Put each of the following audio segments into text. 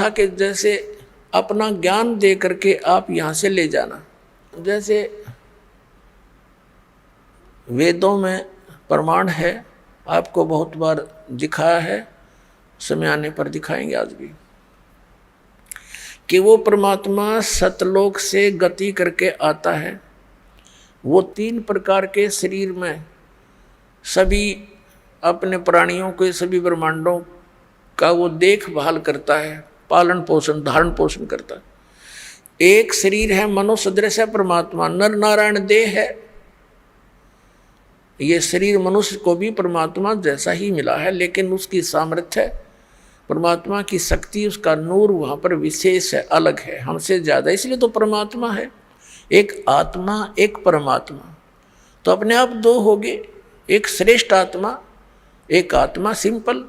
था कि जैसे अपना ज्ञान दे करके आप यहाँ से ले जाना। जैसे वेदों में प्रमाण है, आपको बहुत बार दिखाया है, समय आने पर दिखाएंगे आज भी, कि वो परमात्मा सतलोक से गति करके आता है। वो 3 प्रकार के शरीर में सभी अपने प्राणियों के सभी ब्रह्मांडों का वो देखभाल करता है, पालन पोषण धारण पोषण करता है। एक शरीर है मनुष्य सदृश है परमात्मा, नर नारायण देह है। ये शरीर मनुष्य को भी परमात्मा जैसा ही मिला है, लेकिन उसकी सामर्थ्य, परमात्मा की शक्ति, उसका नूर वहाँ पर विशेष है, अलग है, हमसे ज़्यादा, इसलिए तो परमात्मा है। एक आत्मा एक परमात्मा, तो अपने आप 2 हो गए, एक श्रेष्ठ आत्मा, एक आत्मा सिंपल।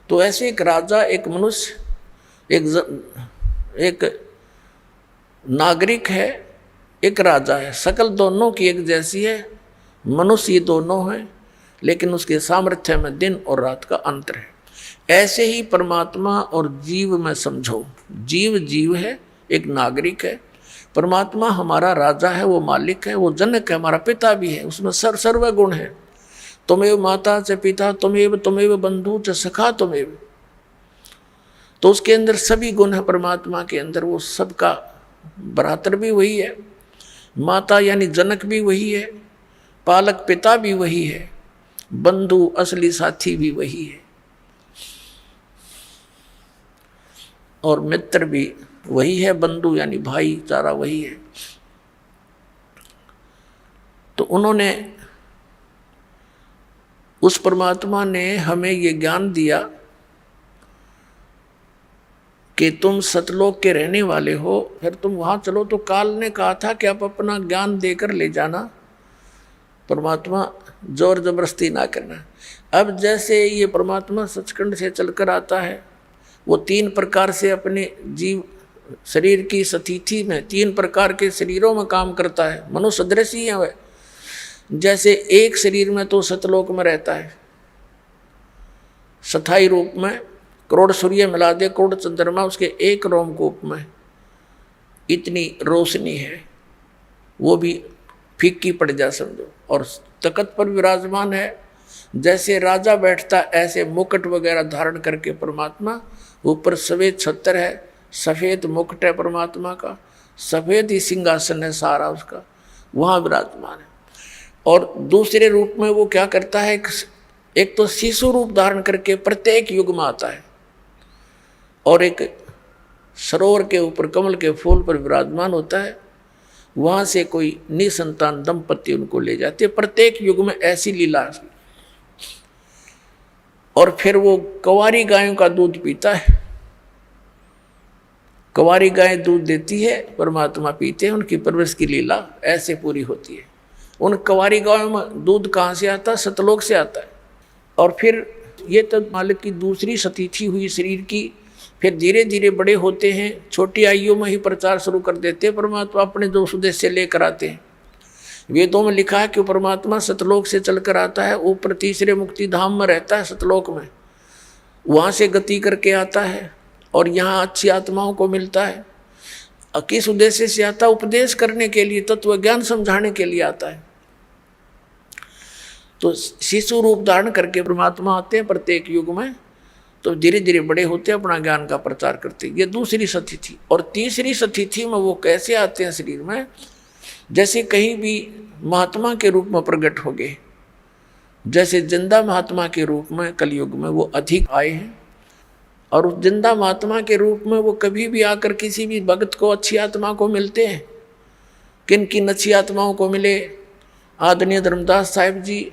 तो ऐसे एक राजा, एक मनुष्य, एक नागरिक है, एक राजा है, शकल दोनों की एक जैसी है, मनुष्य ये दोनों हैं, लेकिन उसके सामर्थ्य में दिन और रात का अंतर है। ऐसे ही परमात्मा और जीव में समझो, जीव जीव है, एक नागरिक है, परमात्मा हमारा राजा है, वो मालिक है, वो जनक है, हमारा पिता भी है, उसमें सर्व गुण है। तुमेव माता च पिता तुमेव बंधु च सखा तुमेव, तो उसके अंदर सभी गुण है परमात्मा के अंदर। वो सबका भ्रातर भी वही है, माता यानी जनक भी वही है, पालक पिता भी वही है, बंधु असली साथी भी वही है, और मित्र भी वही है, बंधु यानी भाईचारा वही है। तो उन्होंने, उस परमात्मा ने हमें ये ज्ञान दिया कि तुम सतलोक के रहने वाले हो, फिर तुम वहाँ चलो। तो काल ने कहा था कि आप अपना ज्ञान देकर ले जाना, परमात्मा जोर जबरदस्ती ना करना। अब जैसे ये परमात्मा सचखंड से चलकर आता है, वो 3 प्रकार से अपने जीव शरीर की स्थिति में 3 प्रकार के शरीरों में काम करता है, मनुष्य सदृश ही है वह। जैसे एक शरीर में तो सतलोक में रहता है, स्थायी रूप में, करोड़ सूर्य मिला दे, करोड़ चंद्रमा उसके एक रोमकूप में, इतनी रोशनी है, वो भी फीकी पड़ जा समझो। और तख्त पर विराजमान है, जैसे राजा बैठता ऐसे मुकुट वगैरह धारण करके परमात्मा, ऊपर सफेद छत्र है, सफेद मुकुट है परमात्मा का, सफेद ही सिंहासन है सारा उसका, वहाँ विराजमान है। और दूसरे रूप में वो क्या करता है, एक तो शिशु रूप धारण करके प्रत्येक युग में आता है, और एक सरोवर के ऊपर कमल के फूल पर विराजमान होता है, वहाँ से कोई निसंतान दंपति उनको ले जाते, प्रत्येक युग में ऐसी लीला। और फिर वो कंवारी गायों का दूध पीता है, कंवारी गाय दूध देती है, परमात्मा पीते हैं, उनकी परवरिश की लीला ऐसे पूरी होती है। उन कंवारी गायों में दूध कहाँ से आता है, सतलोक से आता है। और फिर ये तो मालिक की दूसरी स्थिति हुई शरीर की, फिर धीरे धीरे बड़े होते हैं, छोटी आयु में ही प्रचार शुरू कर देते हैं, परमात्मा अपने जो उद्देश्य से लेकर आते हैं। वेदों में लिखा है कि परमात्मा सतलोक से चलकर आता है, ऊपर तीसरे मुक्ति धाम में रहता है सतलोक में, वहाँ से गति करके आता है और यहाँ अच्छी आत्माओं को मिलता है। किस उद्देश्य से आता है, उपदेश करने के लिए, तत्व ज्ञान समझाने के लिए आता है। तो शिशु रूप धारण करके परमात्मा आते हैं प्रत्येक युग में, तो धीरे धीरे बड़े होते हैं, अपना ज्ञान का प्रचार करते हैं। ये दूसरी स्थिति। और तीसरी स्थिति में वो कैसे आते हैं शरीर में, जैसे कहीं भी महात्मा के रूप में प्रकट हो गए, जैसे जिंदा महात्मा के रूप में कलयुग में वो अधिक आए हैं। और उस जिंदा महात्मा के रूप में वो कभी भी आकर किसी भी भक्त को, अच्छी आत्मा को मिलते हैं। किन किन अच्छी आत्माओं को मिले, आदरणीय धर्मदास साहिब जी,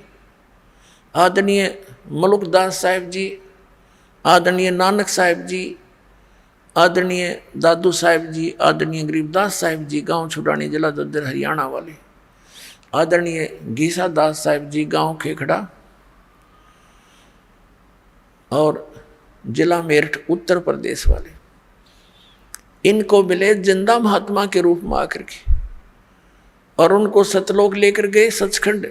आदरणीय मलुकदास साहिब जी, आदरणीय नानक साहिब जी, आदरणीय दादू साहिब जी, आदरणीय गरीबदास साहिब जी, गांव छुड़ानी जिला दद्दर हरियाणा वाले, आदरणीय घीसा दास साहिब जी, गांव खेखड़ा और जिला मेरठ उत्तर प्रदेश वाले, इनको मिले जिंदा महात्मा के रूप में आकर के, और उनको सतलोक लेकर गए सचखंड,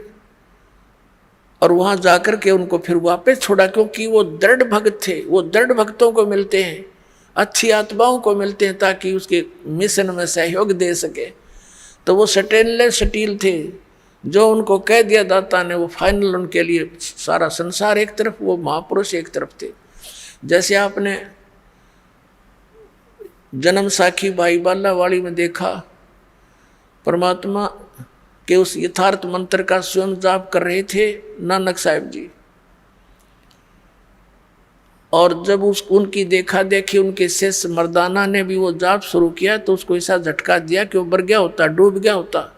और वहाँ जाकर के उनको फिर वापस छोड़ा, क्योंकि वो दृढ़ भक्त थे। वो दृढ़ भक्तों को मिलते हैं, अच्छी आत्माओं को मिलते हैं ताकि उसके मिशन में सहयोग दे सके। तो वो स्टेनलेस स्टील थे, जो उनको कह दिया दाता ने वो फाइनल, उनके लिए सारा संसार एक तरफ, वो महापुरुष एक तरफ थे। जैसे आपने जन्म साखी भाई बालावाड़ी में देखा, परमात्मा के उस यथार्थ मंत्र का स्वयं जाप कर रहे थे नानक साहिब जी, और जब उनकी देखा देखी उनके शिष्य मर्दाना ने भी वो जाप शुरू किया तो उसको ऐसा झटका दिया कि वो मर गया होता, डूब गया होता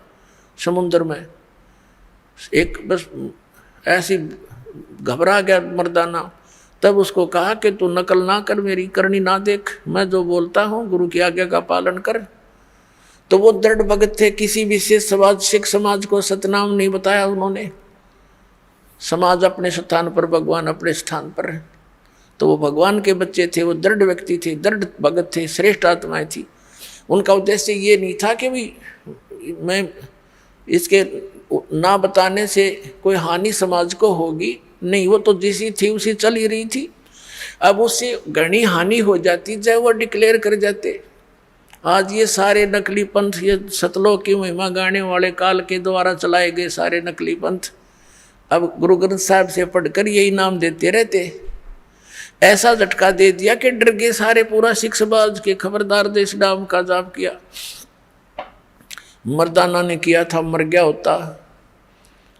समुद्र में। एक बस ऐसी घबरा गया मर्दाना। तब उसको कहा कि तू नकल ना कर, मेरी करनी ना देख, मैं जो बोलता हूँ गुरु की आज्ञा का पालन कर। तो वो दृढ़ भगत थे, किसी भी सिख समाज को सतनाम नहीं बताया उन्होंने। समाज अपने स्थान पर, भगवान अपने स्थान पर है। तो वो भगवान के बच्चे थे, वो दृढ़ व्यक्ति थे, दृढ़ भगत थे, श्रेष्ठ आत्माएं थी। उनका उद्देश्य ये नहीं था कि भी मैं इसके ना बताने से कोई हानि समाज को होगी, नहीं, वो तो जैसी थी उसी चल ही रही थी। अब उससे घनी हानि हो जाती चाहे वो डिक्लेयर कर जाते। आज ये सारे नकली पंथ, ये सतलोक की महिमा गाने वाले काल के द्वारा चलाए गए सारे नकली पंथ अब गुरु ग्रंथ साहब से पढ़कर यही नाम देते रहते। ऐसा झटका दे दिया कि डर गए सारे, पूरा सिख समाज के खबरदार दे इस नाम का जाप किया। मर्दाना ने किया था, मर गया होता,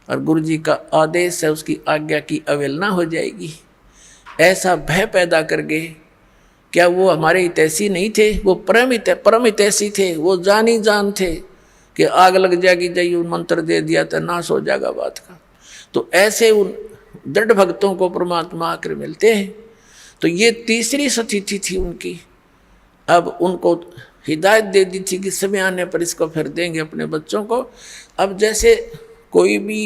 और गुरु जी का आदेश है, उसकी आज्ञा की अवहेलना हो जाएगी। ऐसा भय पैदा कर गए। क्या वो हमारे हितैषी नहीं थे? वो परम हितैषी थे, वो जानी जान थे कि आग लग जाएगी, जाइए मंत्र दे दिया तो नाश हो जाएगा बात का। तो ऐसे उन दृढ़ भक्तों को परमात्मा आकर मिलते हैं। तो ये तीसरी स्थिति थी उनकी। अब उनको हिदायत दे दी थी कि समय आने पर इसको फिर देंगे अपने बच्चों को। अब जैसे कोई भी